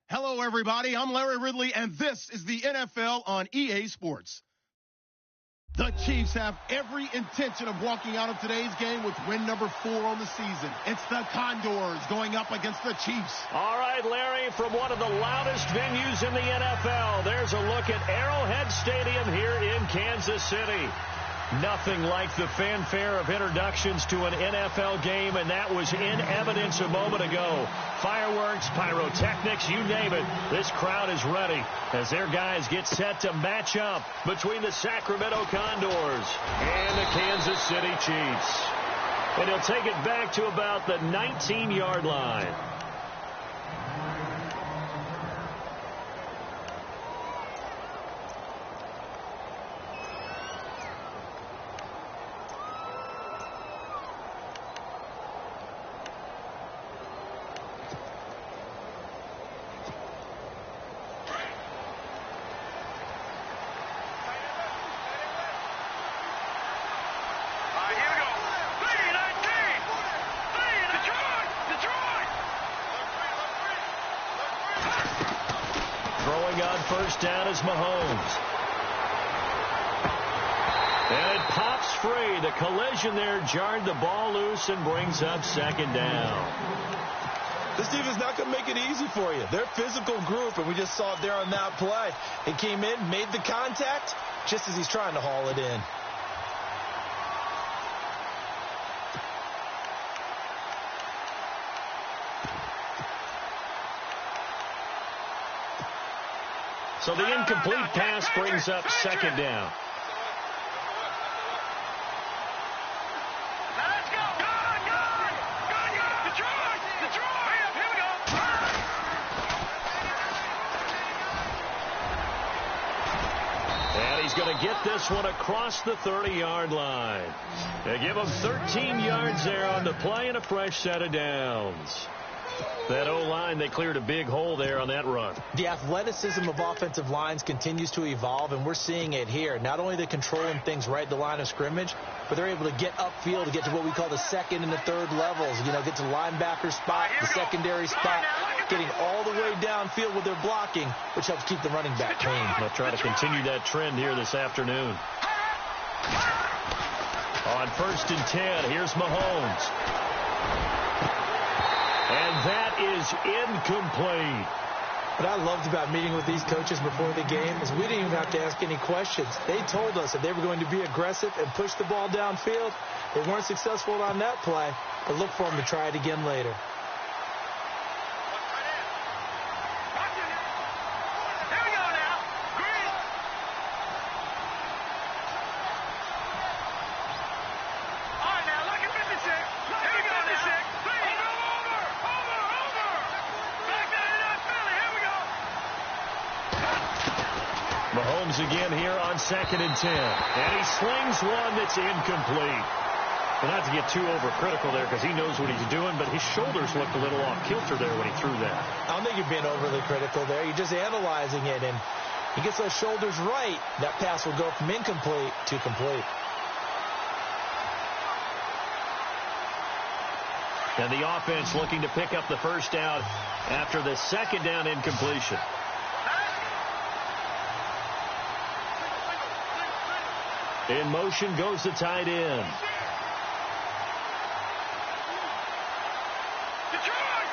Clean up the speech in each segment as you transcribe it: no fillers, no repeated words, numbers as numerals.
Hello, everybody. I'm Larry Ridley, and this is the NFL on EA Sports. The Chiefs have every intention of walking out of today's game with win number 4 on the season. It's the Condors going up against the Chiefs. All right, Larry, from one of the loudest venues in the NFL, there's a look at Arrowhead Stadium here in Kansas City. Nothing like the fanfare of introductions to an NFL game, and that was in evidence a moment ago. Fireworks, pyrotechnics, you name it. This crowd is ready as their guys get set to match up between the Sacramento Condors and the Kansas City Chiefs. And he'll take it back to about the 19-yard line. First down is Mahomes. And it pops free. The collision there jarred the ball loose and brings up second down. This defense is not going to make it easy for you. They're a physical group, and we just saw it there on that play. He came in, made the contact, just as he's trying to haul it in. So the incomplete pass brings up second down. Let's go. Detroit. Here we go. And he's going to get this one across the 30-yard line. They give him 13 yards there on the play and a fresh set of downs. That O-line, they cleared a big hole there on that run. The athleticism of offensive lines continues to evolve, and we're seeing it here. Not only they're controlling things right at the line of scrimmage, but they're able to get upfield to get to what we call the second and the third levels. You know, get to the linebacker spot, the secondary spot, getting all the way downfield with their blocking, which helps keep the running back clean. They'll try to continue that trend here this afternoon. On 1st and 10, here's Mahomes. And that is incomplete. What I loved about meeting with these coaches before the game is we didn't even have to ask any questions. They told us that they were going to be aggressive and push the ball downfield. They weren't successful on that play, but look for them to try it again later. Mahomes again here on 2nd and 10. And he slings one that's incomplete. Well, not to get too overcritical there because he knows what he's doing, but his shoulders looked a little off kilter there when he threw that. I don't think you're being overly critical there. You're just analyzing it, and he gets those shoulders right. That pass will go from incomplete to complete. And the offense looking to pick up the first down after the second down incompletion. In motion goes the tight end. Detroit!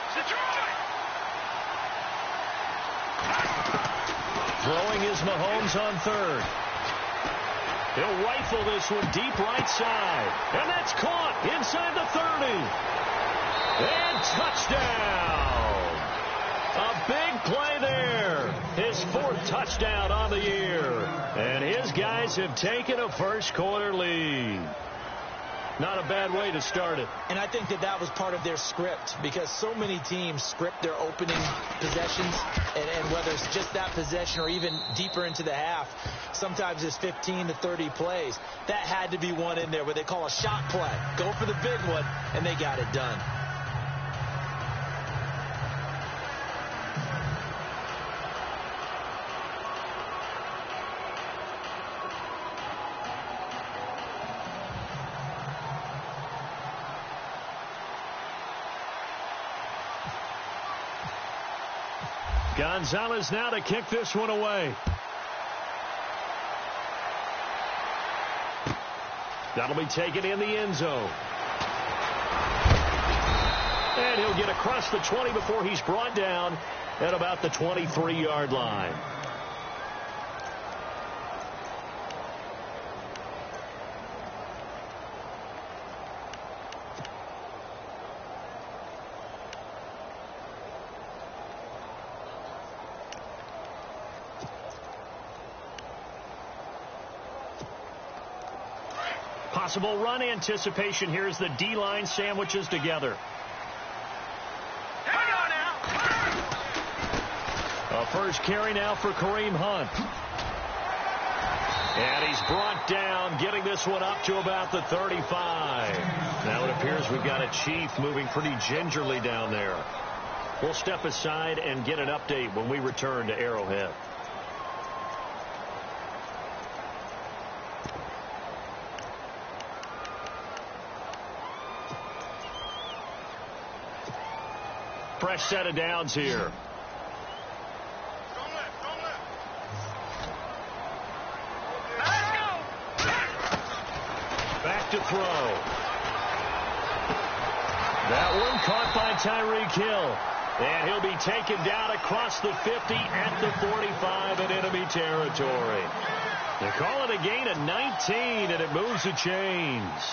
Throwing is Mahomes on 3rd. He'll rifle this one deep right side. And that's caught inside the 30. And touchdown. A big play there. His 4th touchdown on the year. And his guys have taken a first-quarter lead. Not a bad way to start it. And I think that was part of their script because so many teams script their opening possessions, and whether it's just that possession or even deeper into the half, sometimes it's 15 to 30 plays. That had to be one in there where they call a shot play. Go for the big one, and they got it done. Gonzalez now to kick this one away. That'll be taken in the end zone. And he'll get across the 20 before he's brought down at about the 23-yard line. Possible run anticipation here as the D-line sandwiches together. A first carry now for Kareem Hunt. And he's brought down, getting this one up to about the 35. Now it appears we've got a Chief moving pretty gingerly down there. We'll step aside and get an update when we return to Arrowhead. Fresh set of downs here. Back to throw. That one caught by Tyreek Hill. And he'll be taken down across the 50 at the 45 in enemy territory. They call it a gain of 19, and it moves the chains.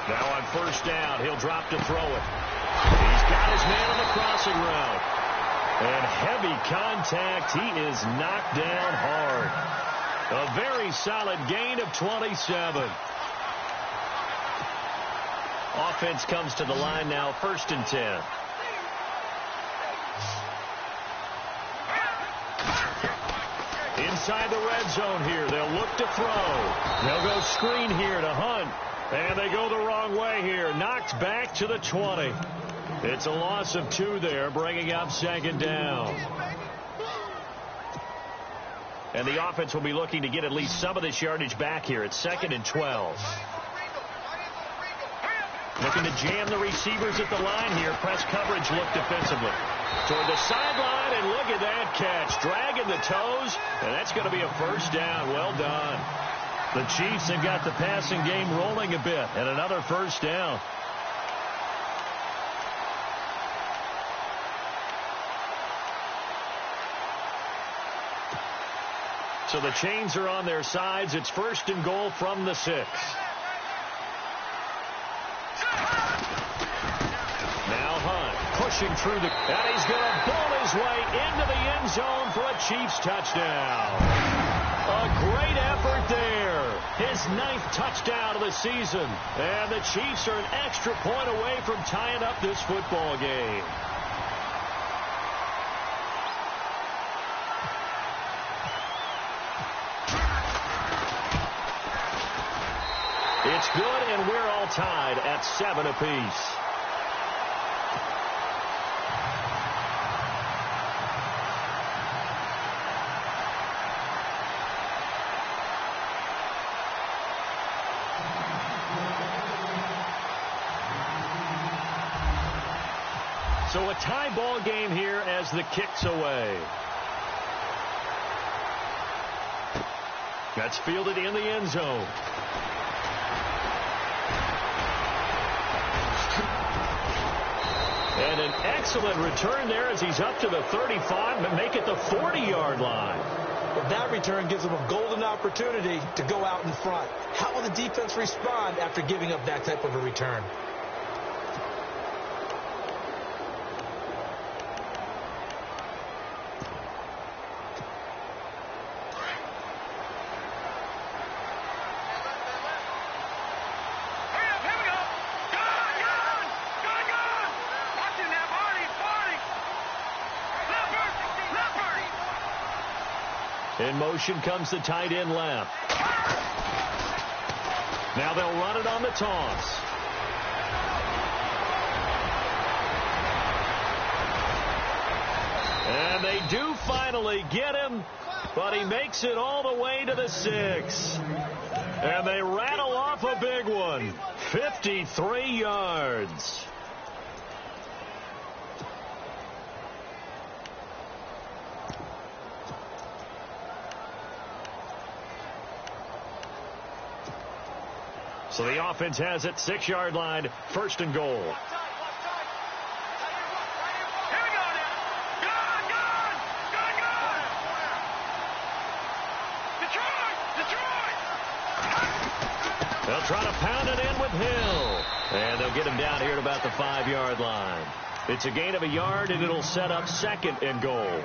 Now on first down, he'll drop to throw it. He's got his man on the crossing route. And heavy contact. He is knocked down hard. A very solid gain of 27. Offense comes to the line now, 1st and 10. Inside the red zone here. They'll look to throw. They'll go screen here to Hunt. And they go the wrong way here. Knocked back to the 20. It's a loss of 2 there, bringing up 2nd down. And the offense will be looking to get at least some of this yardage back here. It's 2nd and 12. Looking to jam the receivers at the line here. Press coverage look defensively. Toward the sideline, and look at that catch. Dragging the toes, and that's going to be a 1st down. Well done. The Chiefs have got the passing game rolling a bit, and another 1st down. So the chains are on their sides. It's 1st and goal from the 6. Now Hunt pushing through the... And he's going to ball his way into the end zone for a Chiefs touchdown. A great effort there. His 9th touchdown of the season. And the Chiefs are an extra point away from tying up this football game. It's good, and we're all tied at 7 apiece. So a tie ball game here as the kick's away. That's fielded in the end zone. And an excellent return there as he's up to the 35 and make it the 40-yard line. Well, that return gives them a golden opportunity to go out in front. How will the defense respond after giving up that type of a return? In motion comes the tight end left. Now they'll run it on the toss. And they do finally get him, but he makes it all the way to the 6. And they rattle off a big one. 53 yards. So the offense has it, 6-yard line, 1st and goal. Here we go now. Good. Detroit. They'll try to pound it in with Hill. And they'll get him down here at about the 5-yard line. It's a gain of a yard, and it'll set up 2nd and goal.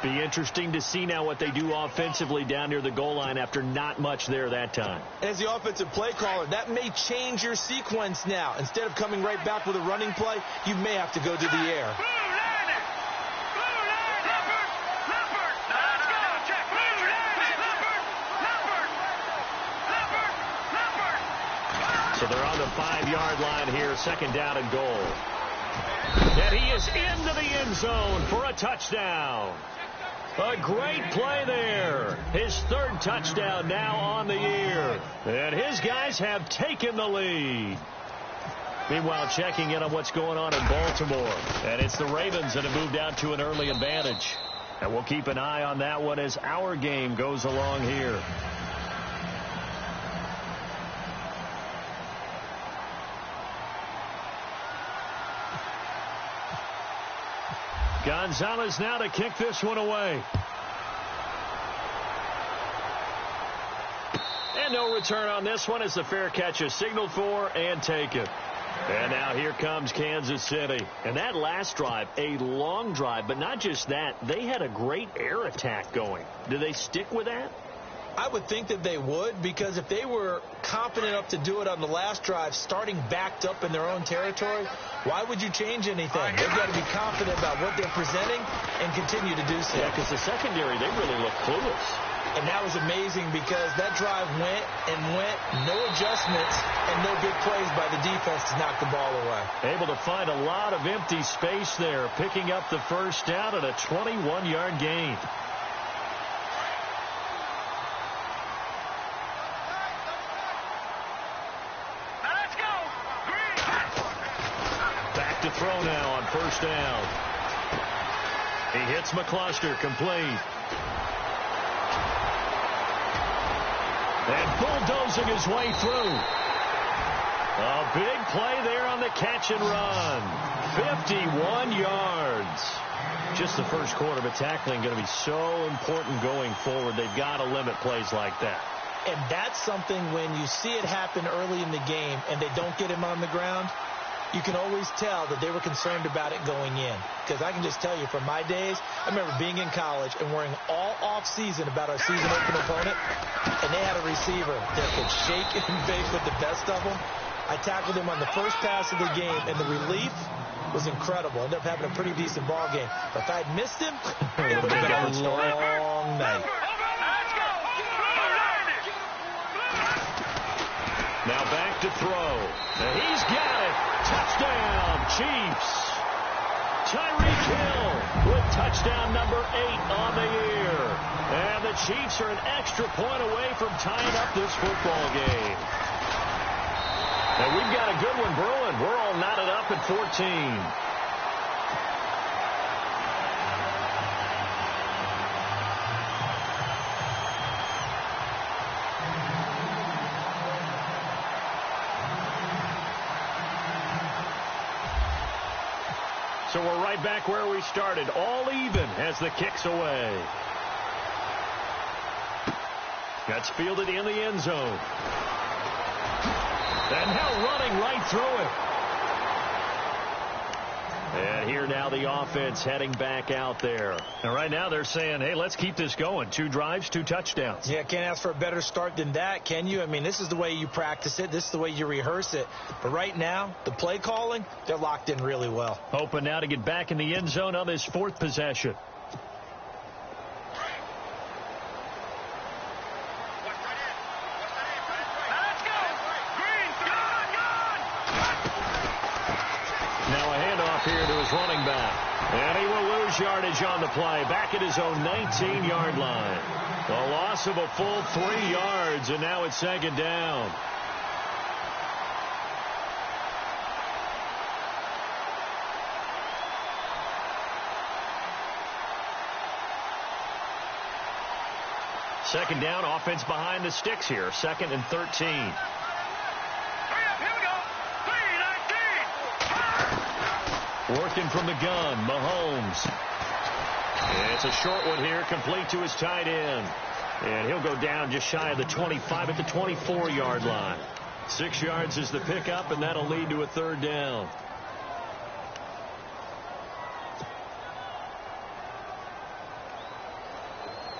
Be interesting to see now what they do offensively down near the goal line after not much there that time. As the offensive play caller, that may change your sequence now. Instead of coming right back with a running play, you may have to go to the air. So they're on the 5-yard line here, 2nd down and goal. And he is into the end zone for a touchdown. A great play there. His 3rd touchdown now on the year. And his guys have taken the lead. Meanwhile, checking in on what's going on in Baltimore. And it's the Ravens that have moved out to an early advantage. And we'll keep an eye on that one as our game goes along here. Gonzalez now to kick this one away. And no return on this one as the fair catch is signaled for and taken. And now here comes Kansas City. And that last drive, a long drive, but not just that. They had a great air attack going. Do they stick with that? I would think that they would, because if they were confident enough to do it on the last drive, starting backed up in their own territory, why would you change anything? They've got to be confident about what they're presenting and continue to do so. Yeah, because the secondary, they really look clueless. And that was amazing because that drive went and went, no adjustments and no big plays by the defense to knock the ball away. Able to find a lot of empty space there, picking up the 1st down at a 21-yard gain. To throw now on 1st down. He hits McCluster, complete. And bulldozing his way through. A big play there on the catch and run. 51 yards. Just the first quarter, but tackling going to be so important going forward. They've got to limit plays like that. And that's something when you see it happen early in the game and they don't get him on the ground, you can always tell that they were concerned about it going in. Because I can just tell you from my days, I remember being in college and worrying all off-season about our season-open opponent, and they had a receiver that could shake and bake with the best of them. I tackled him on the first pass of the game, and the relief was incredible. Ended up having a pretty decent ball game. But if I had missed him, it would have been a long night. Now back to throw. And he's got it. Touchdown, Chiefs. Tyreek Hill with touchdown number 8 on the year. And the Chiefs are an extra point away from tying up this football game. And we've got a good one brewing. We're all knotted up at 14. So we're right back where we started, all even as the kick's away. That's fielded in the end zone. And now running right through it. And here now the offense heading back out there. And right now they're saying, hey, let's keep this going. 2 drives, 2 touchdowns. Yeah, can't ask for a better start than that, can you? I mean, this is the way you practice it. This is the way you rehearse it. But right now, the play calling, they're locked in really well. Hoping now to get back in the end zone on this 4th possession. Here to his running back. And he will lose yardage on the play. Back at his own 19-yard line. A loss of a full 3 yards, and now it's 2nd down. Second down, offense behind the sticks here. 2nd and 13. Hurry up, here we go. 3-19. Working from the gun, Mahomes. It's a short one here, complete to his tight end. And he'll go down just shy of the 25 at the 24-yard line. 6 yards is the pickup, and that'll lead to a 3rd down.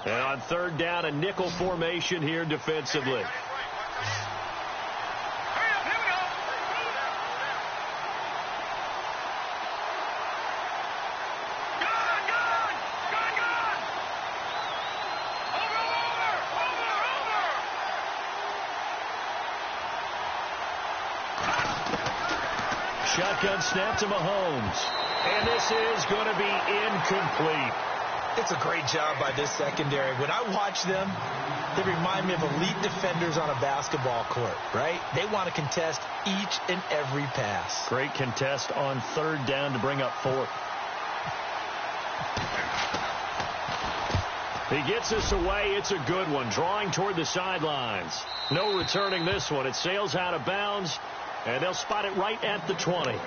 And on 3rd down, a nickel formation here defensively. Shotgun snap to Mahomes. And this is going to be incomplete. It's a great job by this secondary. When I watch them, they remind me of elite defenders on a basketball court, right? They want to contest each and every pass. Great contest on 3rd down to bring up 4th. He gets us away. It's a good one. Drawing toward the sidelines. No returning this one. It sails out of bounds, and they'll spot it right at the 20.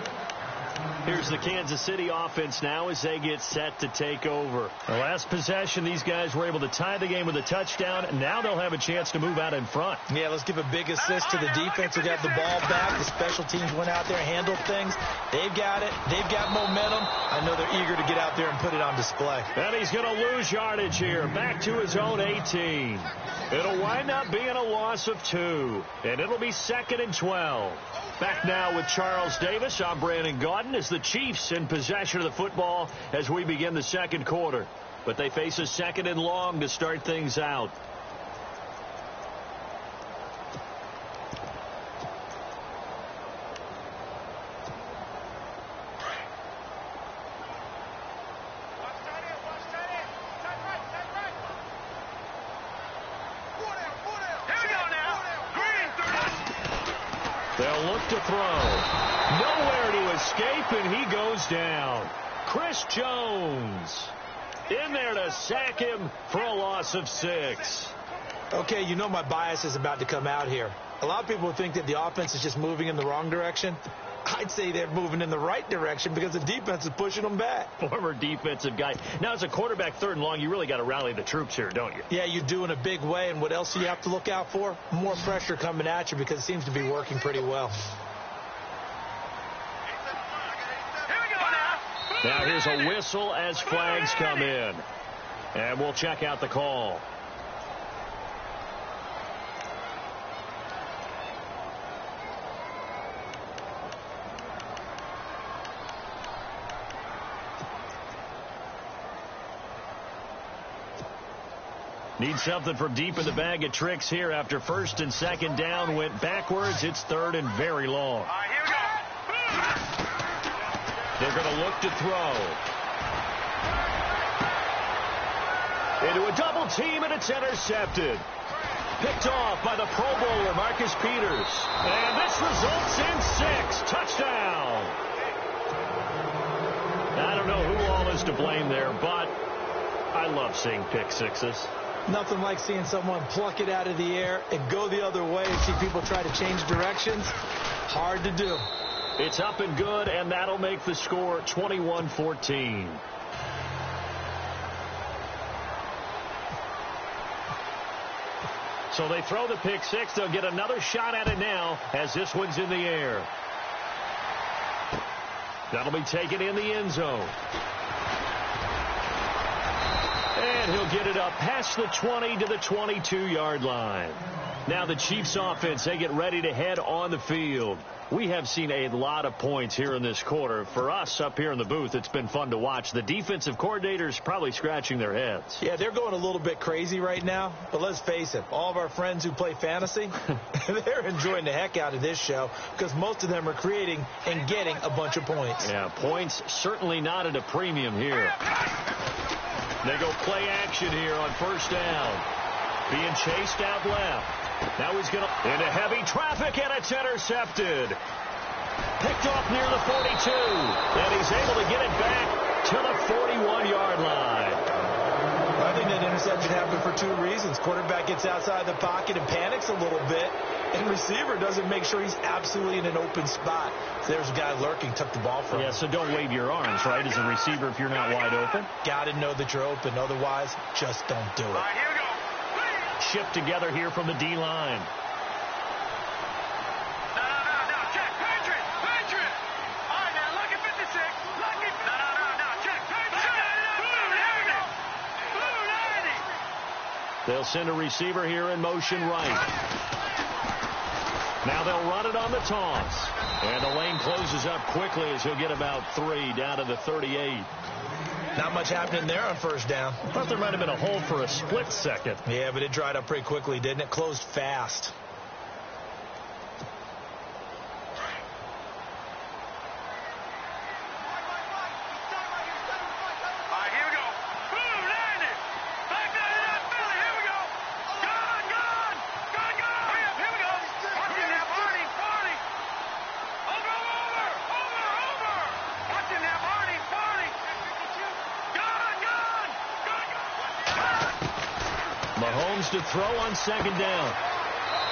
Here's the Kansas City offense now as they get set to take over. The last possession, these guys were able to tie the game with a touchdown. Now they'll have a chance to move out in front. Yeah, let's give a big assist to the defense who got the ball back. The special teams went out there, handled things. They've got it. They've got momentum. I know they're eager to get out there and put it on display. And he's going to lose yardage here. Back to his own 18. It'll wind up being a loss of 2. And it'll be 2nd and 12. Back now with Charles Davis. I'm Brandon Gaudin as the Chiefs in possession of the football as we begin the 2nd quarter. But they face a 2nd and long to start things out. They'll look to throw. Nowhere to escape, and he goes down. Chris Jones in there to sack him for a loss of 6. Okay, you know my bias is about to come out here. A lot of people think that the offense is just moving in the wrong direction. I'd say they're moving in the right direction because the defense is pushing them back. Former defensive guy. Now, as a quarterback 3rd and long, you really got to rally the troops here, don't you? Yeah, you do in a big way. And what else do you have to look out for? More pressure coming at you because it seems to be working pretty well. Now here's a whistle as flags come in. And we'll check out the call. Need something from deep in the bag of tricks here after 1st and 2nd down went backwards. It's 3rd and very long. They're going to look to throw. Into a double team, and it's intercepted. Picked off by the Pro Bowler, Marcus Peters. And this results in 6. Touchdown. I don't know who all is to blame there, but I love seeing pick sixes. Nothing like seeing someone pluck it out of the air and go the other way and see people try to change directions. Hard to do. It's up and good, and that'll make the score 21-14. So they throw the pick six. They'll get another shot at it now as this one's in the air. That'll be taken in the end zone. And he'll get it up past the 20 to the 22-yard line. Now the Chiefs offense, they get ready to head on the field. We have seen a lot of points here in this quarter. For us up here in the booth, it's been fun to watch. The defensive coordinators probably scratching their heads. Yeah, they're going a little bit crazy right now. But let's face it, all of our friends who play fantasy, they're enjoying the heck out of this show because most of them are creating and getting a bunch of points. Yeah, points certainly not at a premium here. They go play action here on first down. Being chased out left. Now he's going to into heavy traffic, and it's intercepted. Picked off near the 42. And he's able to get it back to the 41-yard line. I think that interception happened for two reasons. Quarterback gets outside the pocket and panics a little bit, and receiver doesn't make sure he's absolutely in an open spot. There's a guy lurking, took the ball from him. Yeah, so don't wave your arms, right, as a receiver if you're not wide open. Got to know that you're open. Otherwise, just don't do it. All right, here we go. Shift together here from the D-line. No, check, Patriot. All right, now, lucky 56. Lucky. No, check, Patriot. Blue, here we go. Blue 90. They'll send a receiver here in motion right. Now they'll run it on the toss. And the lane closes up quickly as he'll get about 3 down to the 38. Not much happening there on first down. I thought there might have been a hole for a split second. Yeah, but it dried up pretty quickly, didn't it? Closed fast. All right, here we go. Blue 90. Back down to that Philly. Here we go. Gone. Hurry up, here we go. Watch him now, Barney. Over. Watch him now, Barney. Gone. Mahomes to throw on second down.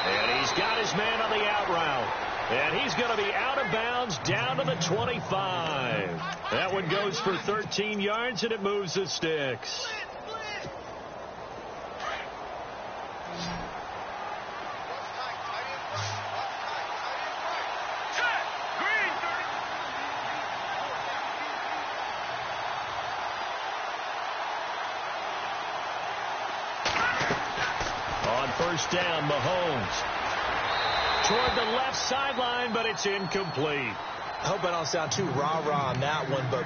And he's got his man on the out route. And he's going to be out of bounds down to the 25. That one goes for 13 yards, and it moves the sticks. On first down, Mahomes toward the left sideline, but it's incomplete. I hope I don't sound too rah-rah on that one, but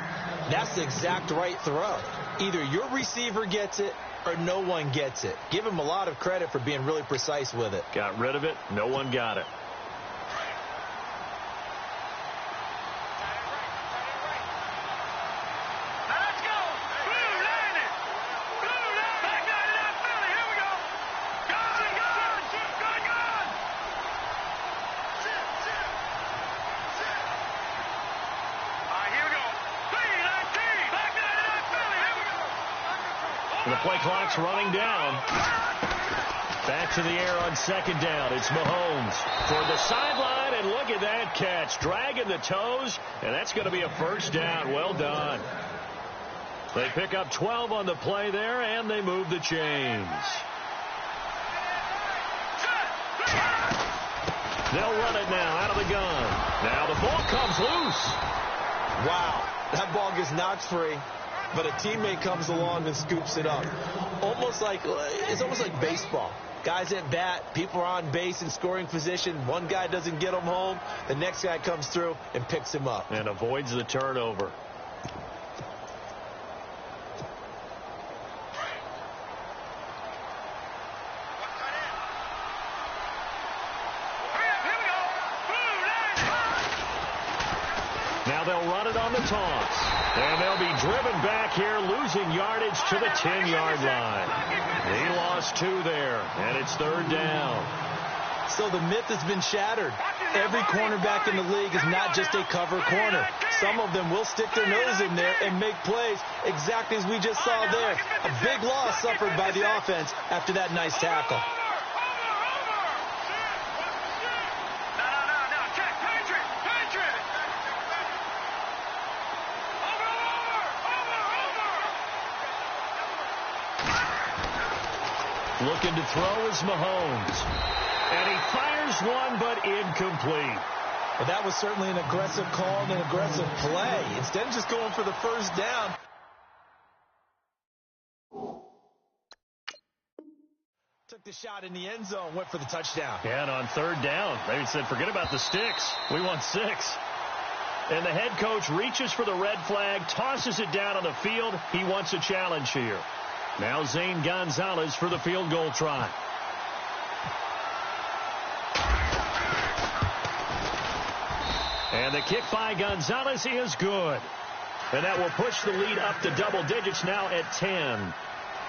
that's the exact right throw. Either your receiver gets it or no one gets it. Give him a lot of credit for being really precise with it. Got rid of it. No one got it. Let's go. Blue 90. Back down to that Philly. Here we go. Gone. All right, here we go. 3-19. Back down to that Philly. Here we go. The play clock's running down. Back to the air on second down. It's Mahomes toward the sideline, and look at that catch. Dragging the toes, and that's going to be a first down. Well done. They pick up 12 on the play there, and they move the chains. They'll run it now out of the gun. Now the ball comes loose. Wow, that ball gets knocked free, but a teammate comes along and scoops it up. It's almost like baseball. Guys at bat, people are on base in scoring position. One guy doesn't get him home. The next guy comes through and picks him up. And avoids the turnover. Now they'll run it on the toss. And they'll be driven back here, losing yardage to the 10-yard line. He lost 2 there, and it's third down. So the myth has been shattered. Every cornerback in the league is not just a cover corner. Some of them will stick their nose in there and make plays exactly as we just saw there. A big loss suffered by the offense after that nice tackle. Looking to throw is Mahomes. And he fires one, but incomplete. Well, that was certainly an aggressive call and an aggressive play. Instead of just going for the first down. Took the shot in the end zone, went for the touchdown. Yeah, and on third down, they said, forget about the sticks. We want 6. And the head coach reaches for the red flag, tosses it down on the field. He wants a challenge here. Now Zane Gonzalez for the field goal try. And the kick by Gonzalez is good. And that will push the lead up to double digits now at 10.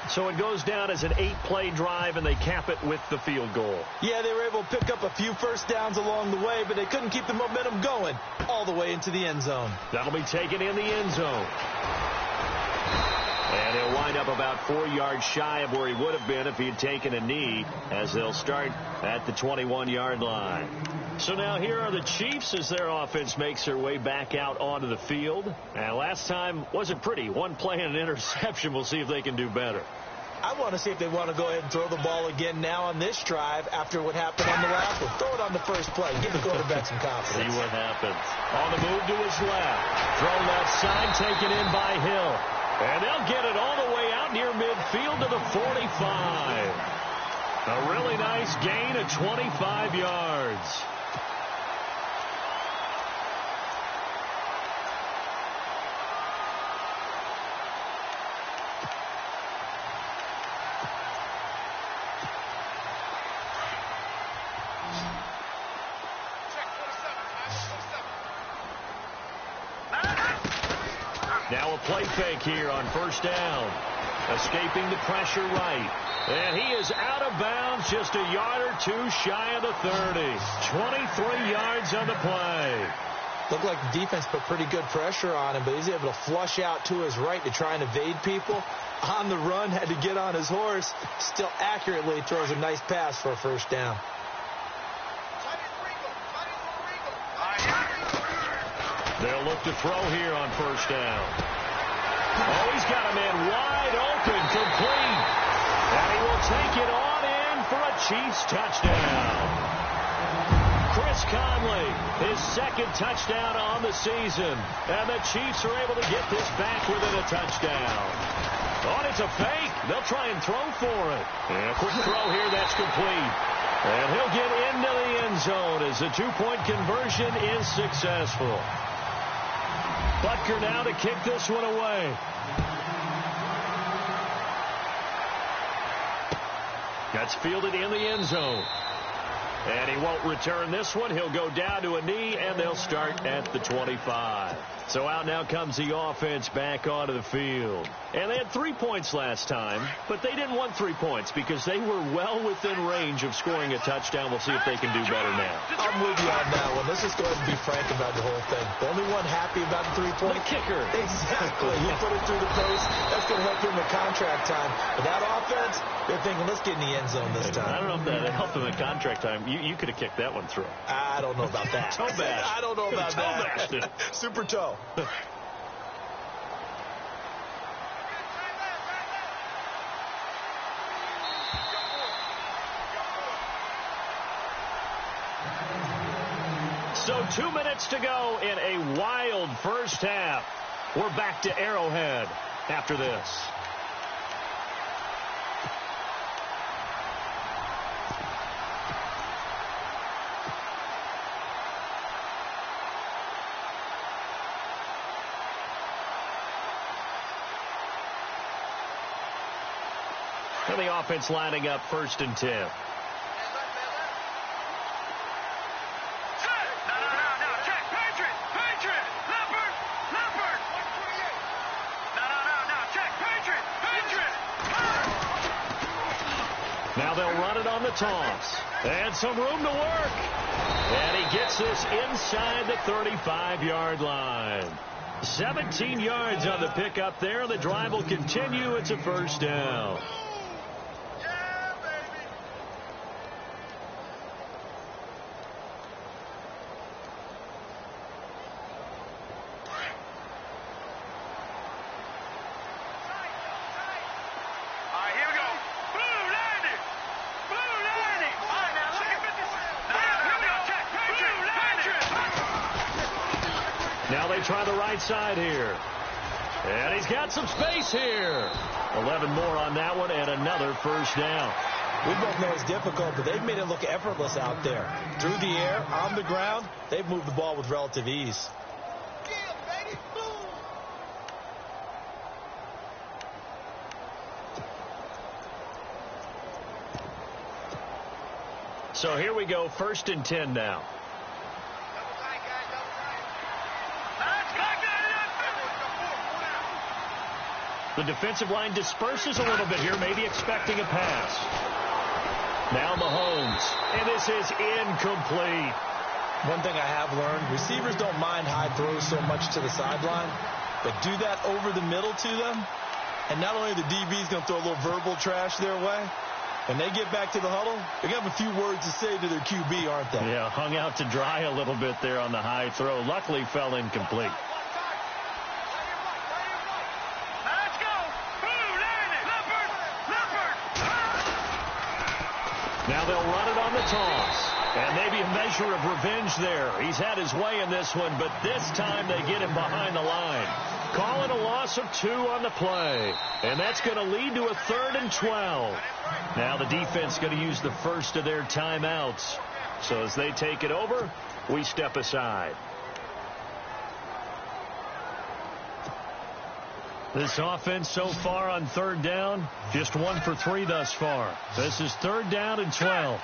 So it goes down as an 8-play drive, and they cap it with the field goal. Yeah, they were able to pick up a few first downs along the way, but they couldn't keep the momentum going all the way into the end zone. That'll be taken in the end zone. And he'll wind up up about 4 yards shy of where he would have been if he had taken a knee, as they'll start at the 21-yard line. So now here are the Chiefs as their offense makes their way back out onto the field. And last time wasn't pretty. One play and an interception. We'll see if they can do better. I want to see if they want to go ahead and throw the ball again now on this drive after what happened on the last one. Throw it on the first play. Give the quarterback some confidence. See what happens. On the move to his left. Throw left side, taken in by Hill. And they'll get it all the way out near midfield to the 45. A really nice gain of 25 yards. Now a play fake here on first down. Escaping the pressure right. And he is out of bounds, just a yard or two shy of the 30. 23 yards on the play. Looked like the defense put pretty good pressure on him, but he's able to flush out to his right to try and evade people. On the run, had to get on his horse. Still accurately throws a nice pass for a first down. They'll look to throw here on first down. Oh, he's got a man wide open, complete. And he will take it on in for a Chiefs touchdown. Chris Conley, his second touchdown on the season. And the Chiefs are able to get this back within a touchdown. Oh, it's a fake. They'll try and throw for it. And a quick throw here, that's complete. And he'll get into the end zone as the two-point conversion is successful. Butker now to kick this one away. That's fielded in the end zone. And he won't return this one. He'll go down to a knee, and they'll start at the 25. So out now comes the offense back onto the field. And they had 3 points last time, but they didn't want 3 points because they were well within range of scoring a touchdown. We'll see if they can do better now. I'm with you on that one. Let's just go ahead and be frank about the whole thing. The only one happy about the 3-point? The kicker. Exactly. He put it through the post. That's going to help him in contract time. But that offense, they're thinking, let's get in the end zone this time. I don't know if that helped him in contract time. You could have kicked that one through. I don't know about that. Toe bash. I don't know about toe that. Bashed it. Super toe. So 2 minutes to go in a wild first half. We're back to Arrowhead after this. And the offense lining up 1st and 10. Now they'll run it on the toss. And some room to work. And he gets this inside the 35-yard line. 17 yards on the pickup there. The drive will continue. It's a first down. Now they try the right side here. And he's got some space here. 11 more on that one and another first down. We both know it's difficult, but they've made it look effortless out there. Through the air, on the ground, they've moved the ball with relative ease. So here we go, 1st and 10 now. The defensive line disperses a little bit here, maybe expecting a pass. Now Mahomes, and this is incomplete. One thing I have learned, receivers don't mind high throws so much to the sideline, but do that over the middle to them, And not only the DB's going to throw a little verbal trash their way, when they get back to the huddle, they're going to have a few words to say to their QB, aren't they? Yeah, hung out to dry a little bit there on the high throw. Luckily fell incomplete. Let's go. Boom, Leopard. Now they'll run it on the toss. And maybe a measure of revenge there. He's had his way in this one, but this time they get him behind the line. Calling a loss of 2 on the play. And that's going to lead to a 3rd and 12. Now the defense going to use the first of their timeouts. So as they take it over, we step aside. This offense so far on 3rd down, just 1 for 3 thus far. This is 3rd down and 12.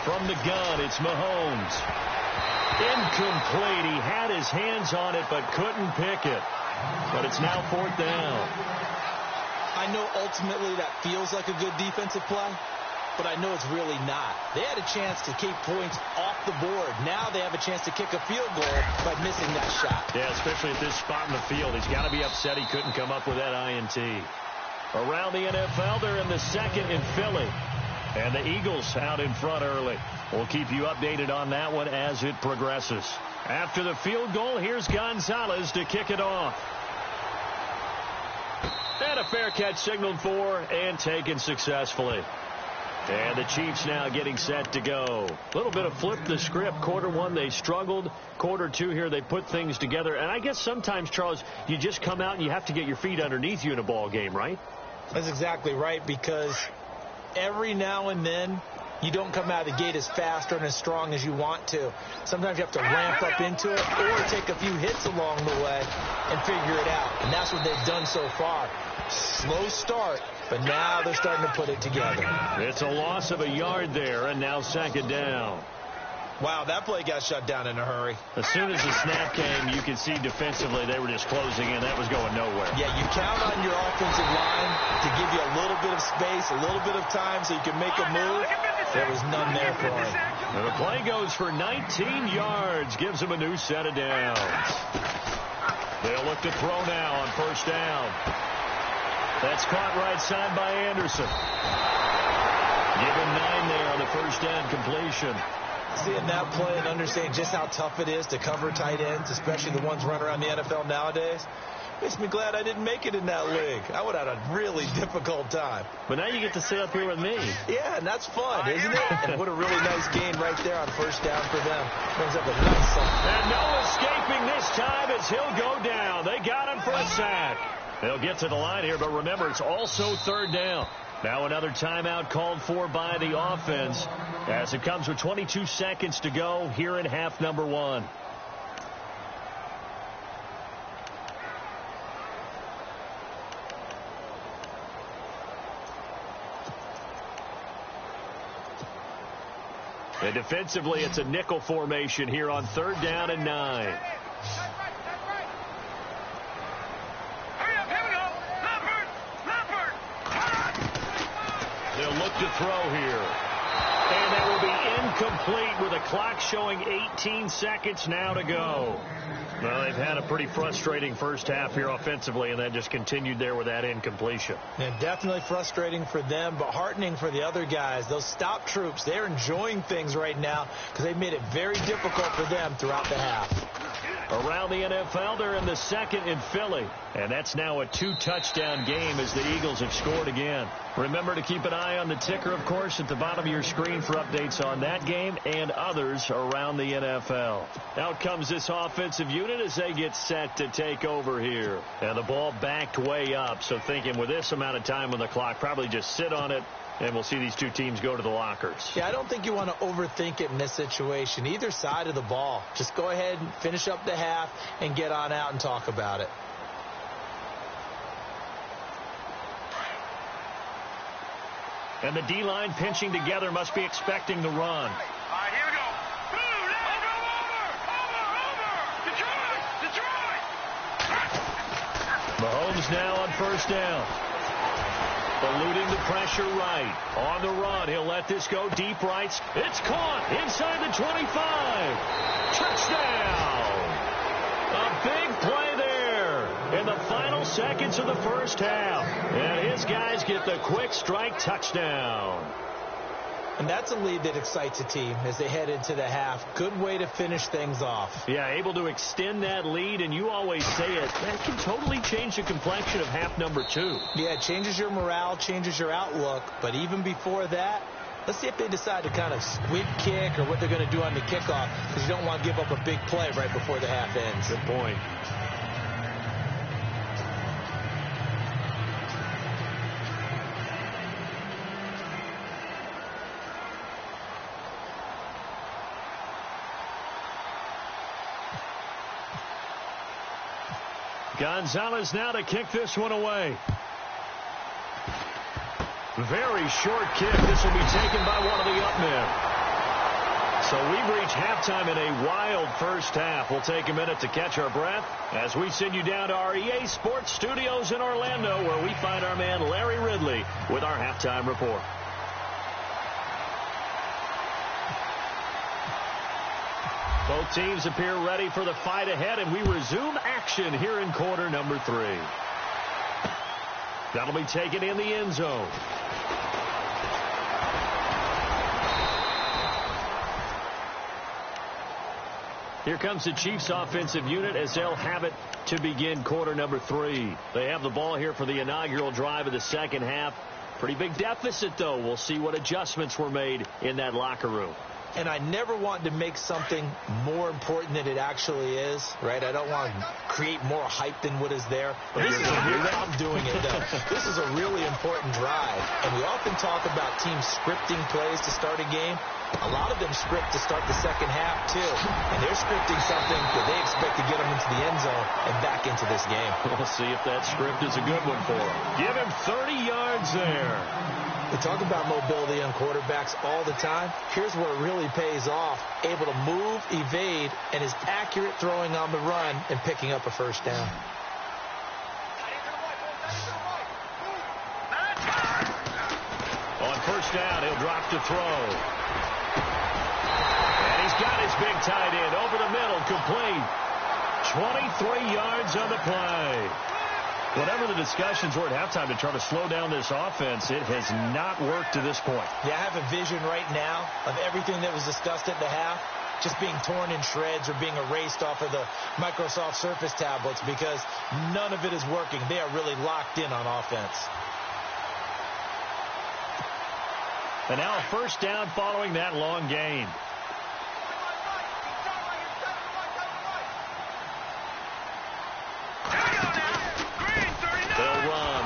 From the gun, it's Mahomes. Incomplete. He had his hands on it but couldn't pick it. But it's now 4th down. I know ultimately that feels like a good defensive play, but I know it's really not. They had a chance to keep points off the board. Now they have a chance to kick a field goal by missing that shot. Yeah, especially at this spot in the field. He's got to be upset he couldn't come up with that INT. Around the NFL, they're in the 2nd in Philly. And the Eagles out in front early. We'll keep you updated on that one as it progresses. After the field goal, here's Gonzalez to kick it off. And a fair catch signaled for and taken successfully. And the Chiefs now getting set to go. A little bit of flip the script. Quarter 1, they struggled. Quarter 2 here, they put things together. And I guess sometimes, Charles, you just come out and you have to get your feet underneath you in a ball game, right? That's exactly right, because every now and then, you don't come out of the gate as fast and as strong as you want to. Sometimes you have to ramp up into it or take a few hits along the way and figure it out. And that's what they've done so far. Slow start, but now they're starting to put it together. It's a loss of a yard there, and now 2nd down. Wow, that play got shut down in a hurry. As soon as the snap came, you could see defensively they were just closing in. That was going nowhere. Yeah, you count on your offensive line to give you a little bit of space, a little bit of time so you can make a move. There was none there for him. And the play goes for 19 yards, gives him a new set of downs. They'll look to throw now on 1st down. That's caught right side by Anderson. Give him 9 there on the 1st down completion. Seeing that play and understanding just how tough it is to cover tight ends, especially the ones running around the NFL nowadays, makes me glad I didn't make it in that league. I would have had a really difficult time. But now you get to sit up here with me. Yeah, and that's fun, isn't it? And what a really nice gain right there on 1st down for them. Brings up a nice song. And no escaping this time as he'll go down. They got him for a sack. They'll get to the line here, but remember, it's also 3rd down. Now another timeout called for by the offense as it comes with 22 seconds to go here in half number 1. And defensively, it's a nickel formation here on 3rd down and 9. They'll look to throw here. And that will be incomplete with a clock showing 18 seconds now to go. Well, they've had a pretty frustrating first half here offensively, and then just continued there with that incompletion. Yeah, definitely frustrating for them, but heartening for the other guys. Those stop troops, they're enjoying things right now because they made it very difficult for them throughout the half. Around the NFL, they're in the 2nd in Philly. And that's now a 2-touchdown game as the Eagles have scored again. Remember to keep an eye on the ticker, of course, at the bottom of your screen for updates on that game and others around the NFL. Out comes this offensive unit as they get set to take over here. And the ball backed way up, so thinking with this amount of time on the clock, probably just sit on it, and we'll see these two teams go to the lockers. Yeah, I don't think you want to overthink it in this situation. Either side of the ball. Just go ahead and finish up the half and get on out and talk about it. And the D-line pinching together must be expecting the run. All right, here we go. Boom, over. Detroit. Mahomes Mahomes now on first down. Eluding the pressure right. On the run, he'll let this go deep right. It's caught inside the 25. Touchdown! A big play there in the final seconds of the first half. And his guys get the quick strike touchdown. And that's a lead that excites a team as they head into the half. Good way to finish things off. Yeah, able to extend that lead, and you always say it, that can totally change the complexion of half number 2. Yeah, it changes your morale, changes your outlook. But even before that, let's see if they decide to kind of squib kick or what they're going to do on the kickoff, because you don't want to give up a big play right before the half ends. Good point. Gonzalez now to kick this one away. Very short kick. This will be taken by one of the up men. So we've reached halftime in a wild first half. We'll take a minute to catch our breath as we send you down to our EA Sports Studios in Orlando, where we find our man Larry Ridley with our halftime report. Both teams appear ready for the fight ahead, and we resume action here in quarter number 3. That'll be taken in the end zone. Here comes the Chiefs offensive unit as they'll have it to begin quarter number 3. They have the ball here for the inaugural drive of the second half. Pretty big deficit, though. We'll see what adjustments were made in that locker room. And I never want to make something more important than it actually is, right? I don't want to create more hype than what is there. But I'm doing it, though. This is a really important drive. And we often talk about teams scripting plays to start a game. A lot of them script to start the second half, too. And they're scripting something that they expect to get them into the end zone and back into this game. We'll see if that script is a good one for them. Give him 30 yards there. We talk about mobility on quarterbacks all the time. Here's where it really pays off. Able to move, evade, and is accurate throwing on the run and picking up a first down. On first down, he'll drop to throw. And he's got his big tight end over the middle, complete. 23 yards on the play. Whatever the discussions were at halftime to try to slow down this offense, it has not worked to this point. Yeah, I have a vision right now of everything that was discussed at the half just being torn in shreds or being erased off of the Microsoft Surface tablets because none of it is working. They are really locked in on offense. And now a first down following that long gain.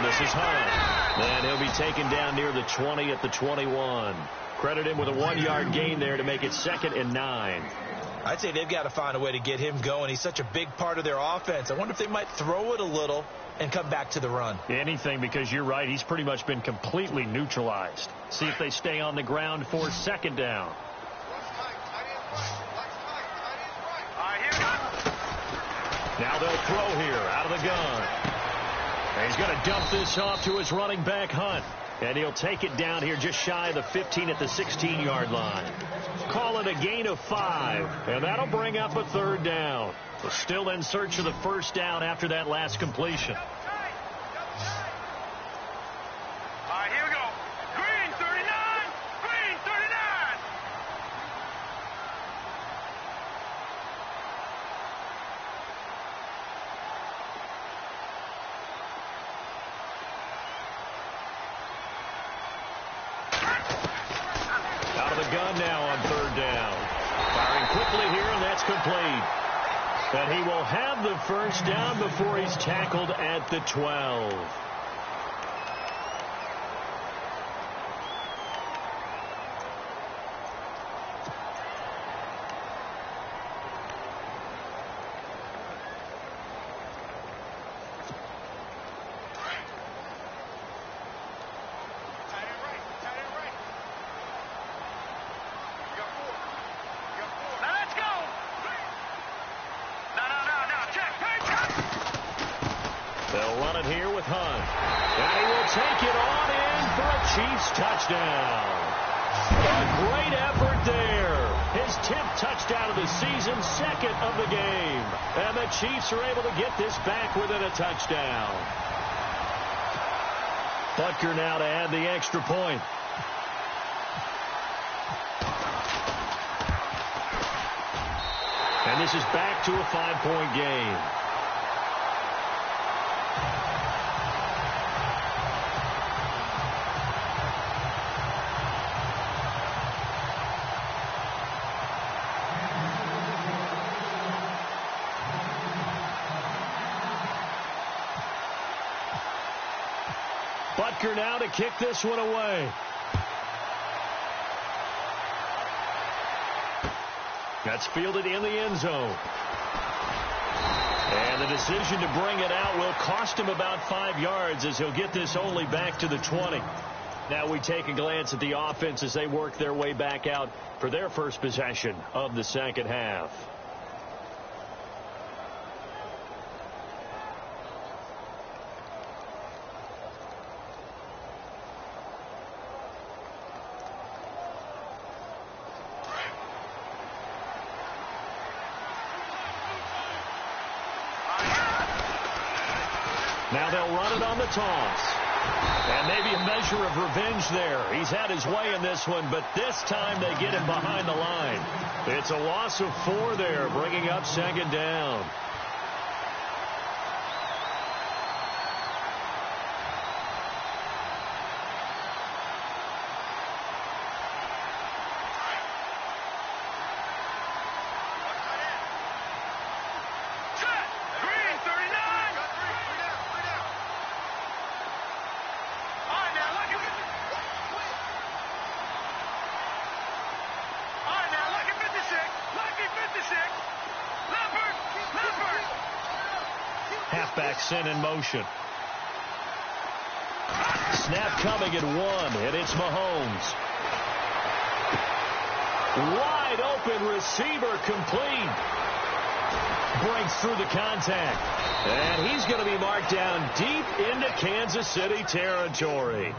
This is Hunt. And he'll be taken down near the 20 at the 21. Credit him with a 1-yard gain there to make it 2nd and 9. I'd say they've got to find a way to get him going. He's such a big part of their offense. I wonder if they might throw it a little and come back to the run. Anything, because you're right. He's pretty much been completely neutralized. See if they stay on the ground for 2nd down. Now they'll throw here out of the gun. And he's going to dump this off to his running back, Hunt. And he'll take it down here just shy of the 15 at the 16-yard line. Call it a gain of 5. And that'll bring up a 3rd down. But still in search of the first down after that last completion. All right, here we go. Green 39. Green 39. Out of the gun now on 3rd down. Firing quickly here, and that's complete. And he will have the first down before he's tackled at the 12. They'll run it here. with Hunt. And he will take it on in for a Chiefs touchdown. A great effort there. His 10th touchdown of the season, second of the game. And the Chiefs are able to get this back within a touchdown. Butker now to add the extra point. And this is back to a 5-point game. Butker now to kick this one away. That's fielded in the end zone. And the decision to bring it out will cost him about 5 yards as he'll get this only back to the 20. Now we take a glance at the offense as they work their way back out for their first possession of the second half. Now they'll run it on the toss. And maybe a measure of revenge there. He's had his way in this one, but this time they get him behind the line. It's a loss of 4 there, bringing up second down. Halfback sent in motion. Snap coming at 1, and it's Mahomes. Wide open receiver complete. Breaks through the contact. And he's going to be marked down deep into Kansas City territory.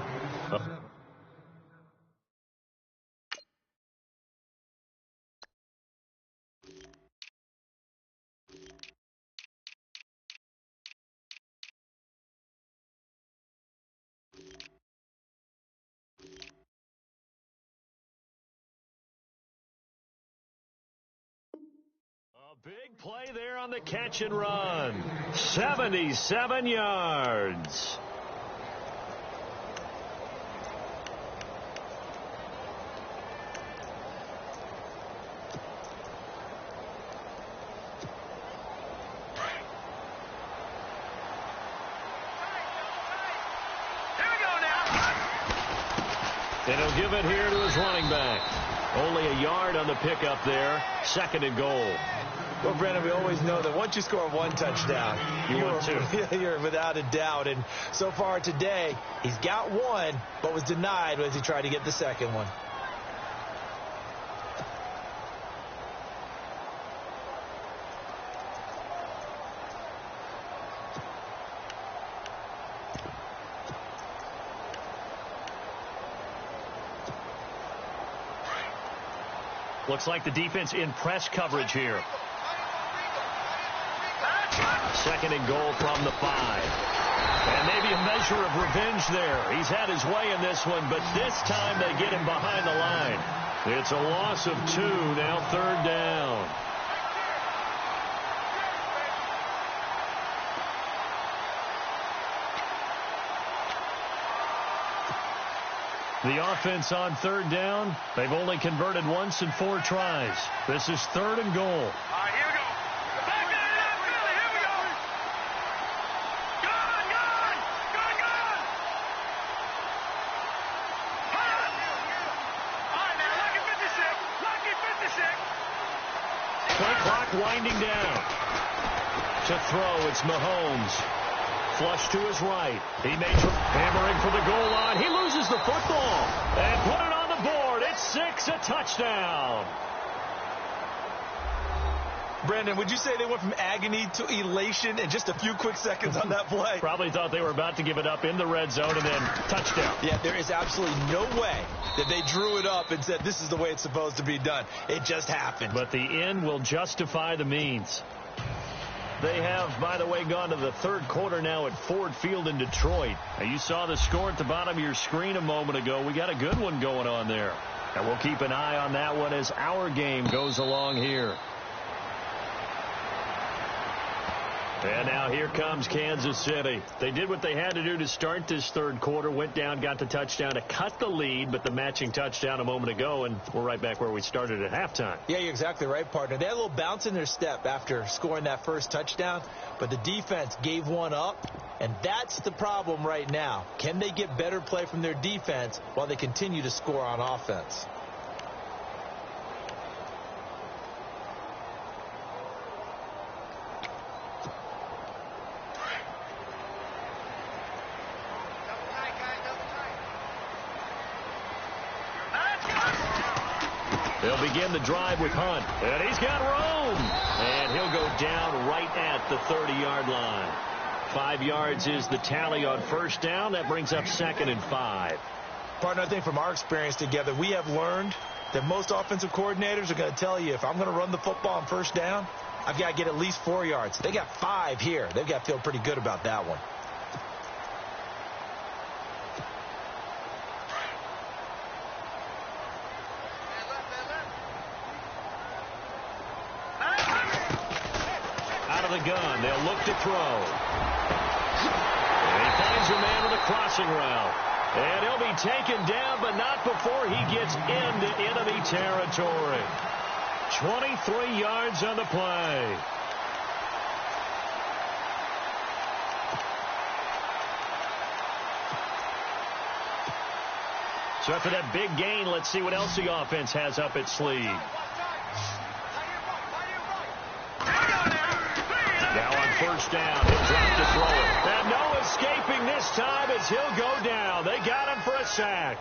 Big play there on the catch and run. 77 yards. Here we go now. And he'll give it here to his running back. Only a yard on the pickup there. Second and goal. Well, Brandon, we always know that once you score 1 touchdown, you're without a doubt. And so far today, he's got 1, but was denied as he tried to get the second one. Looks like the defense in press coverage here. Second and goal from the 5. And maybe a measure of revenge there. He's had his way in this one, but this time they get him behind the line. It's a loss of 2, now third down. The offense on third down, they've only converted once in 4 tries. This is third and goal. All right, here we go. Back it up, Billy. Here we go. Gone. All right, now, lucky 56. Play clock winding down. To throw, it's Mahomes. Flush to his right. He makes hammering for the goal line. He loses the football and put it on the board. It's 6, a touchdown. Brandon, would you say they went from agony to elation in just a few quick seconds on that play? Probably thought they were about to give it up in the red zone and then touchdown. Yeah, there is absolutely no way that they drew it up and said this is the way it's supposed to be done. It just happened. But the end will justify the means. They have, by the way, gone to the third quarter now at Ford Field in Detroit. Now, you saw the score at the bottom of your screen a moment ago. We got a good one going on there. And we'll keep an eye on that one as our game goes along here. And now here comes Kansas City. They did what they had to do to start this third quarter. Went down, got the touchdown to cut the lead, but the matching touchdown a moment ago, and we're right back where we started at halftime. Yeah, you're exactly right, partner. They had a little bounce in their step after scoring that first touchdown, but the defense gave one up, and that's the problem right now. Can they get better play from their defense while they continue to score on offense? They'll begin the drive with Hunt. And he's got room. And he'll go down right at the 30-yard line. 5 yards is the tally on first down. That brings up 2nd and 5. Partner, I think from our experience together, we have learned that most offensive coordinators are going to tell you, if I'm going to run the football on first down, I've got to get at least 4 yards. They got 5 here. They've got to feel pretty good about that one. Gun. They'll look to throw. And he finds a man with a crossing route. And he'll be taken down, but not before he gets into enemy territory. 23 yards on the play. So after that big gain, let's see what else the offense has up its sleeve. Now on first down, he'll drop to throw it. And no escaping this time as he'll go down. They got him for a sack.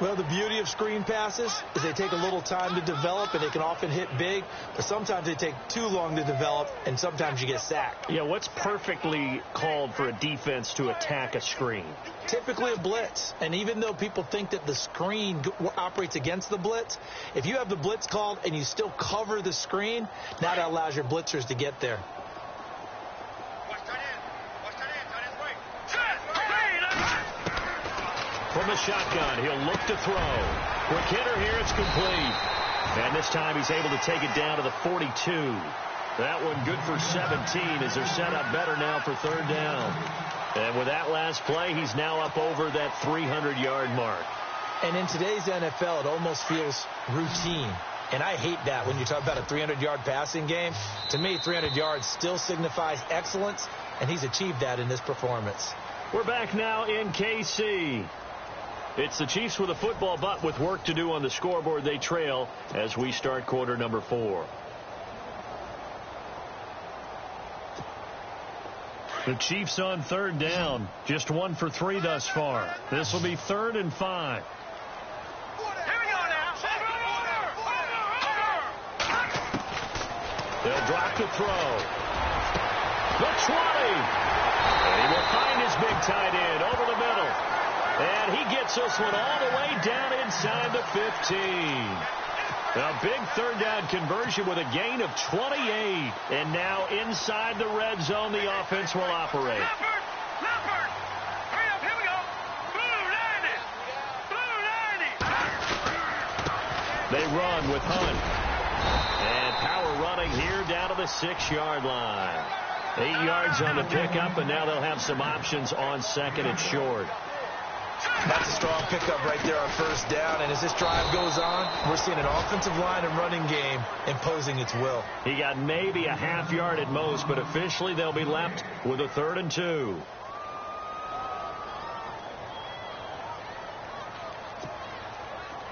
Well, the beauty of screen passes is they take a little time to develop, and they can often hit big, but sometimes they take too long to develop, and sometimes you get sacked. Yeah, what's perfectly called for a defense to attack a screen? Typically a blitz, and even though people think that the screen operates against the blitz, if you have the blitz called and you still cover the screen, now that allows your blitzers to get there. From the shotgun, he'll look to throw. Quick hitter here, it's complete. And this time he's able to take it down to the 42. That one good for 17 as they're set up better now for third down. And with that last play, he's now up over that 300-yard mark. And in today's NFL, it almost feels routine. And I hate that when you talk about a 300-yard passing game. To me, 300 yards still signifies excellence, and he's achieved that in this performance. We're back now in KC. It's the Chiefs with a football, but with work to do on the scoreboard. They trail as we start quarter number 4. The Chiefs on third down. Just 1 for 3 thus far. This will be 3rd and 5. They'll drop to throw. The 20. And he will find his big tight end over the middle. And he gets this one all the way down inside the 15. A big third down conversion with a gain of 28. And now inside the red zone, the offense will operate. Leopard! Hurry up, here we go! Blue 90! They run with Hunt. And power running here down to the 6-yard line. 8 yards on the pickup, and now they'll have some options on second and short. That's a strong pickup right there on first down. And as this drive goes on, we're seeing an offensive line and running game imposing its will. He got maybe a half yard at most, but officially they'll be left with a 3rd and 2.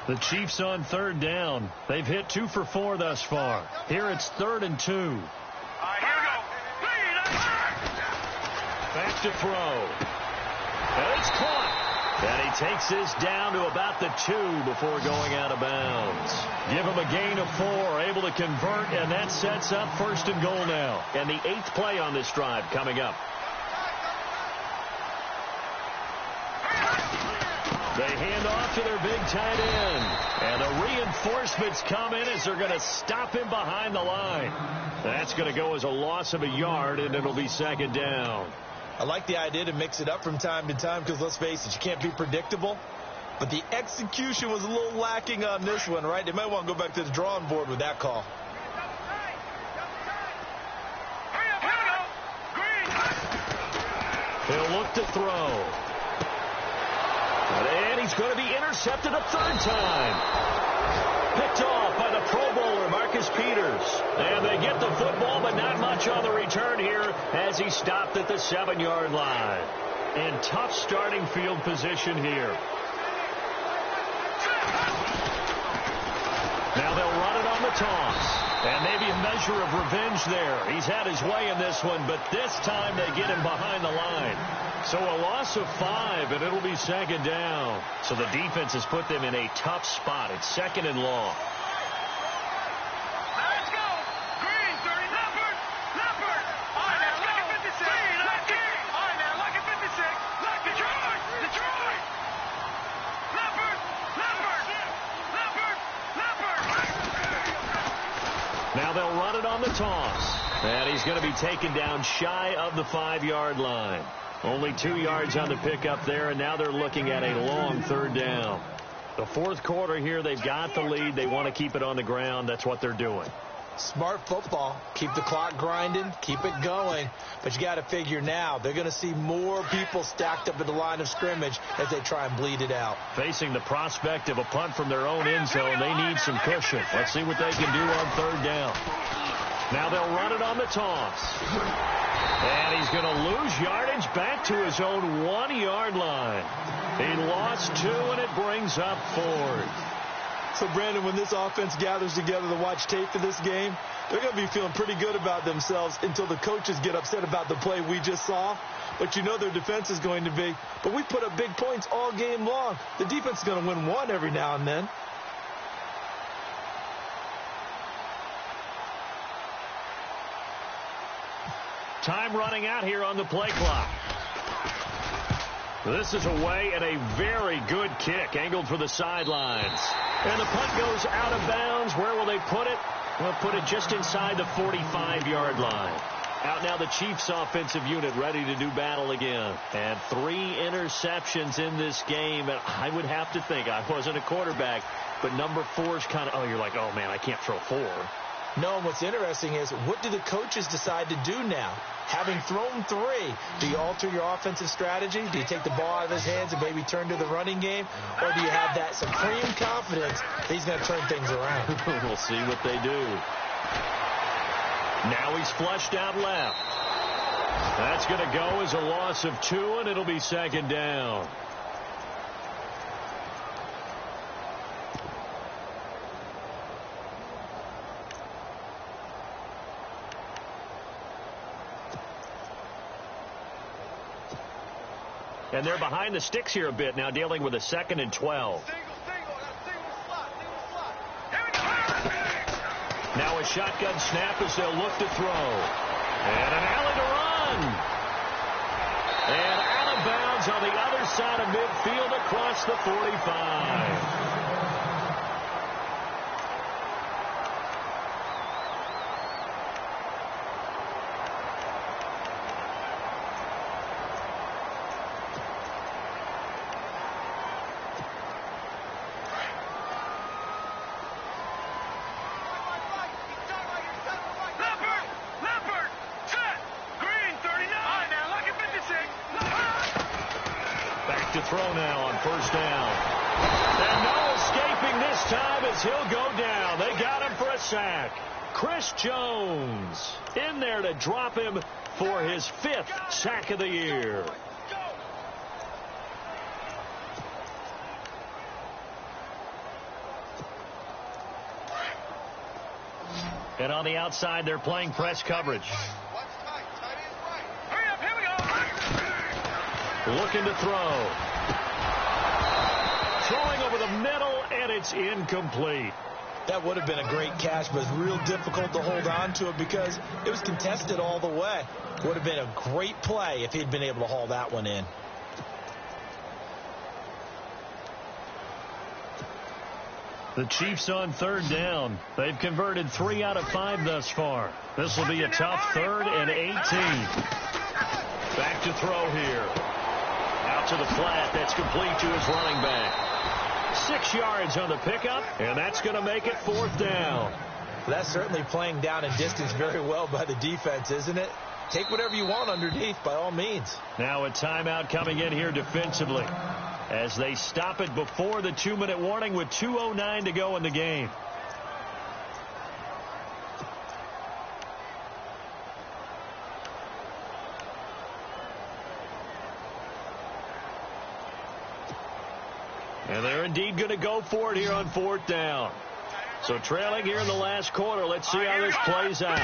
The Chiefs on third down. They've hit 2 for 4 thus far. Here it's 3rd and 2. All right, here we go. Back to throw. And it's caught. And he takes this down to about the 2 before going out of bounds. Give him a gain of 4, able to convert, and that sets up 1st and goal now. And the 8th play on this drive coming up. They hand off to their big tight end. And the reinforcements come in as they're going to stop him behind the line. That's going to go as a loss of a yard, and it'll be 2nd down. I like the idea to mix it up from time to time because, let's face it, you can't be predictable. But the execution was a little lacking on this one, right? They might want to go back to the drawing board with that call. He'll look to throw. And he's going to be intercepted a 3rd time. Picked off by the Pro Bowler, Marcus Peters. And they get the football, but not much on the return here as he stopped at the 7-yard line. And tough starting field position here. Now they'll run it on the toss. And maybe a measure of revenge there. He's had his way in this one, but this time they get him behind the line. So a loss of 5, and it'll be 2nd down. So the defense has put them in a tough spot. It's 2nd and long. Let's go. Green, 30, Leopard. Leopard. All right, now, look at 56. Lucky. All right, now, look at 56. Look, Detroit. Detroit. Leopard. Leopard. Leopard. Leopard. Now they'll run it on the toss. And he's going to be taken down shy of the 5-yard line. Only 2 yards on the pickup there, and now they're looking at a long 3rd down. The 4th quarter here, they've got the lead. They want to keep it on the ground. That's what they're doing. Smart football. Keep the clock grinding. Keep it going. But you got to figure now they're going to see more people stacked up at the line of scrimmage as they try and bleed it out. Facing the prospect of a punt from their own end zone, they need some cushion. Let's see what they can do on 3rd down. Now they'll run it on the toss. And he's going to lose yardage back to his own 1-yard line. He lost 2, and it brings up 4th. So, Brandon, when this offense gathers together to watch tape for this game, they're going to be feeling pretty good about themselves until the coaches get upset about the play we just saw. But you know their defense is going to be. But we put up big points all game long. The defense is going to win one every now and then. Time running out here on the play clock. This is away and a very good kick, angled for the sidelines. And the punt goes out of bounds. Where will they put it? They'll put it just inside the 45-yard line. Out now the Chiefs offensive unit ready to do battle again. And 3 interceptions in this game. And I would have to think, I wasn't a quarterback, but number 4 is kind of, oh, you're like, oh, man, I can't throw 4. No, and what's interesting is, what do the coaches decide to do now? Having thrown 3, do you alter your offensive strategy? Do you take the ball out of his hands and maybe turn to the running game? Or do you have that supreme confidence that he's going to turn things around? We'll see what they do. Now he's flushed out left. That's going to go as a loss of 2, and it'll be 2nd down. And they're behind the sticks here a bit now, dealing with a 2nd and 12. Now a shotgun snap as they'll look to throw. And an alley to run. And out of bounds on the other side of midfield across the 45. Throw now on 1st down. And no escaping this time as he'll go down. They got him for a sack. Chris Jones in there to drop him for his 5th sack of the year. And on the outside, they're playing press coverage. Looking to throw. the middle, and it's incomplete. That would have been a great catch, but it's real difficult to hold on to it because it was contested all the way. Would have been a great play if he'd been able to haul that one in. The Chiefs on third down. They've converted 3 out of 5 thus far. This will be a tough 3rd and 18. Back to throw here. Out to the flat. That's complete to his running back. 6 yards on the pickup, and that's going to make it 4th down. That's certainly playing down and distance very well by the defense, isn't it? Take whatever you want underneath, by all means. Now a timeout coming in here defensively as they stop it before the 2-minute warning with 2:09 to go in the game. And they're indeed going to go for it here on 4th down. So trailing here in the last quarter. Let's see how this plays out.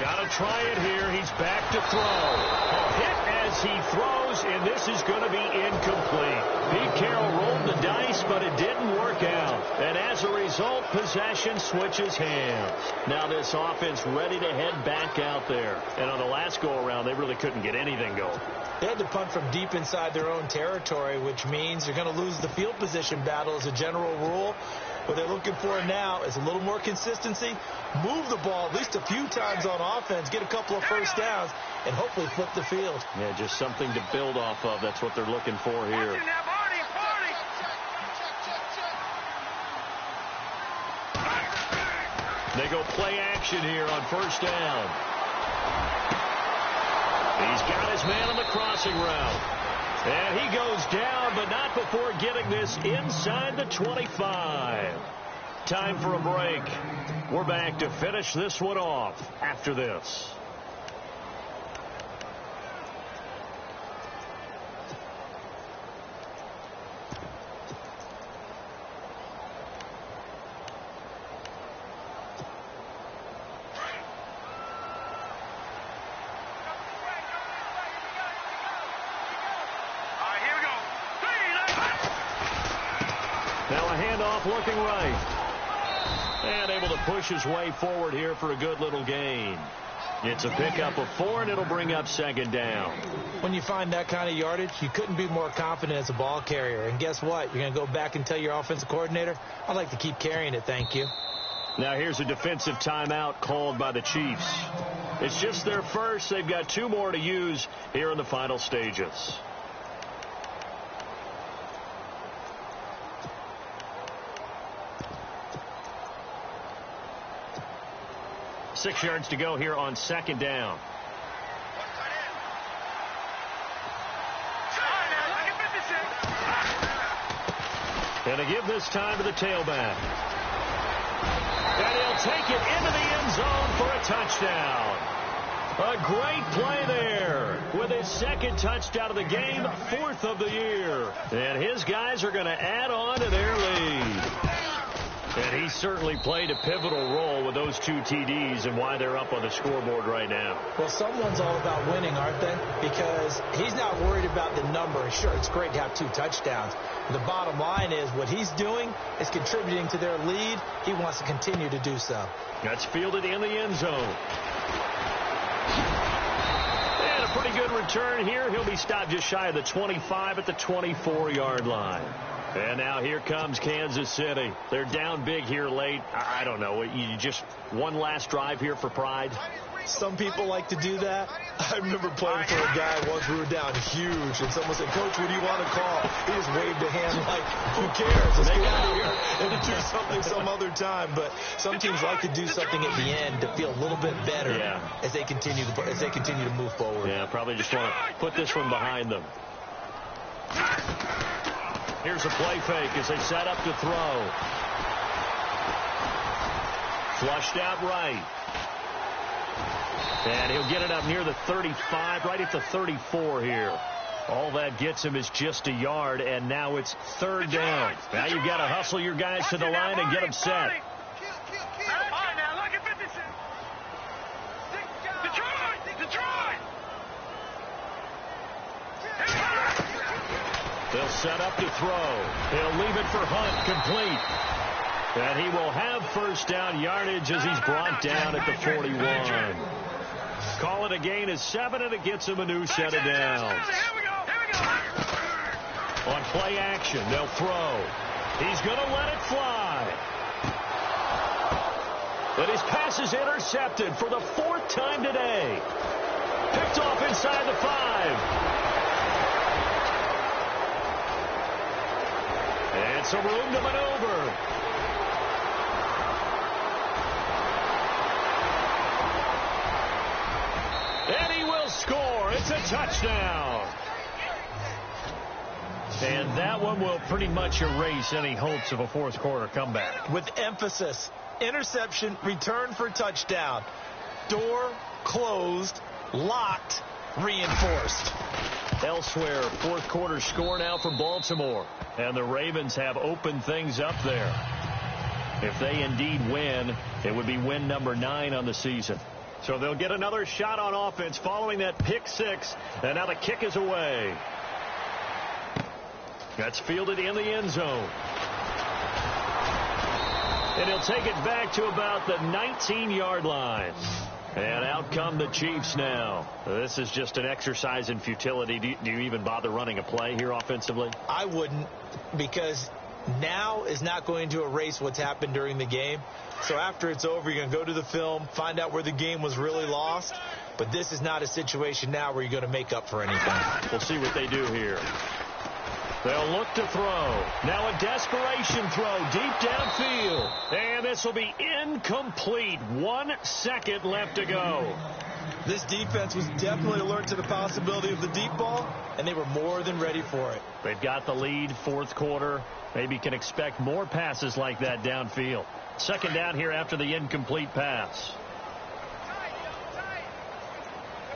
Got to try it here. He's back to throw. A hit as he throws, and this is going to be incomplete. Pete Carroll rolled the dice, but it didn't work out. And as a result, possession switches hands. Now this offense ready to head back out there. And on the last go-around, they really couldn't get anything going. They had to punt from deep inside their own territory, which means you're going to lose the field position battle as a general rule. What they're looking for now is a little more consistency, move the ball at least a few times on offense, get a couple of first downs, and hopefully flip the field. Yeah, just something to build off of. That's what they're looking for here. They go play action here on 1st down. He's got his man on the crossing route. And he goes down, but not before getting this inside the 25. Time for a break. We're back to finish this one off after this. Looking right. And able to push his way forward here for a good little gain. It's a pickup of 4, and it'll bring up 2nd down. When you find that kind of yardage, you couldn't be more confident as a ball carrier. And guess what? You're going to go back and tell your offensive coordinator, I'd like to keep carrying it, thank you. Now here's a defensive timeout called by the Chiefs. It's just their first. They've got 2 more to use here in the final stages. 6 yards to go here on 2nd down. And to give this time to the tailback. And he'll take it into the end zone for a touchdown. A great play there with his 2nd touchdown of the game, 4th of the year. And his guys are going to add on to their lead. And he certainly played a pivotal role with those 2 TDs and why they're up on the scoreboard right now. Well, someone's all about winning, aren't they? Because he's not worried about the number. Sure, it's great to have 2 touchdowns. The bottom line is what he's doing is contributing to their lead. He wants to continue to do so. That's fielded in the end zone. And a pretty good return here. He'll be stopped just shy of the 25 at the 24-yard line. And now here comes Kansas City. They're down big here late. I don't know. You just one last drive here for pride? Some people like to do that. I remember playing for a guy once we were down huge, and someone said, Coach, what do you want to call? He just waved a hand like, who cares? Let's get out of here and do something some other time. But some teams like to do something at the end to feel a little bit better as they continue to move forward. Yeah, probably just want to put this one behind them. Here's a play fake as they set up to throw. Flushed out right. And he'll get it up near the 35, right at the 34 here. All that gets him is just a yard, and now it's 3rd down. Now you've got to hustle your guys to the line and get them set. They'll set up to throw. He'll leave it for Hunt, complete. And he will have first down yardage as he's brought down at the 41. Call it a gain of 7, and it gets him a new set of downs. On play action, they'll throw. He's going to let it fly. But his pass is intercepted for the 4th time today. Picked off inside the 5. And some room to maneuver. And he will score. It's a touchdown. And that one will pretty much erase any hopes of a fourth quarter comeback. With emphasis. Interception, return for touchdown. Door closed, locked, reinforced. Elsewhere, fourth quarter score now for Baltimore. And the Ravens have opened things up there. If they indeed win, it would be win number 9 on the season. So they'll get another shot on offense following that pick 6. And now the kick is away. That's fielded in the end zone. And he'll take it back to about the 19-yard line. And out come the Chiefs now. This is just an exercise in futility. Do you even bother running a play here offensively? I wouldn't, because now is not going to erase what's happened during the game. So after it's over, you're going to go to the film, find out where the game was really lost. But this is not a situation now where you're going to make up for anything. We'll see what they do here. They'll look to throw. Now a desperation throw deep downfield. And this will be incomplete. 1 second left to go. This defense was definitely alert to the possibility of the deep ball, and they were more than ready for it. They've got the lead, fourth quarter. Maybe can expect more passes like that downfield. Second down here after the incomplete pass.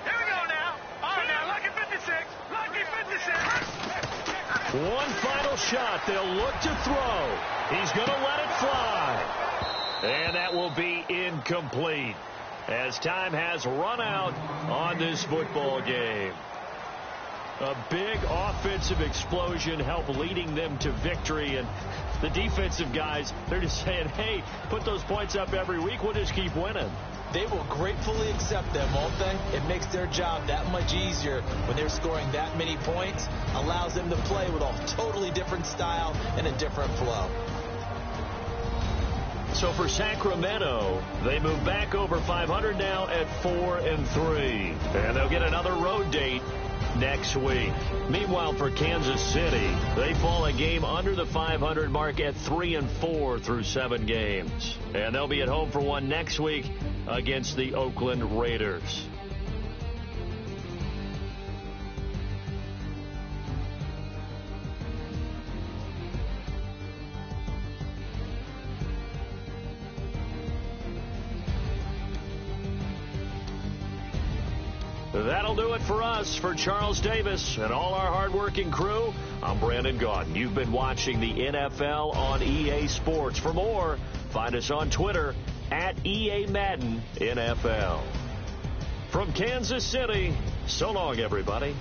Here we go now. All right, now, lucky 56. Lucky 56. One final shot. They'll look to throw. He's going to let it fly. And that will be incomplete as time has run out on this football game. A big offensive explosion helped leading them to victory. And the defensive guys, they're just saying, hey, put those points up every week. We'll just keep winning. They will gratefully accept them, won't they? It makes their job that much easier when they're scoring that many points. Allows them to play with a totally different style and a different flow. So for Sacramento, they move back over 500 now at 4-3. And they'll get another road date next week. Meanwhile, for Kansas City, they fall a game under the 500 mark at 3-4 through 7 games. And they'll be at home for one next week against the Oakland Raiders. That'll do it for us. For Charles Davis and all our hardworking crew, I'm Brandon Gaudin. You've been watching the NFL on EA Sports. For more, find us on Twitter at EA Madden NFL. From Kansas City, so long, everybody.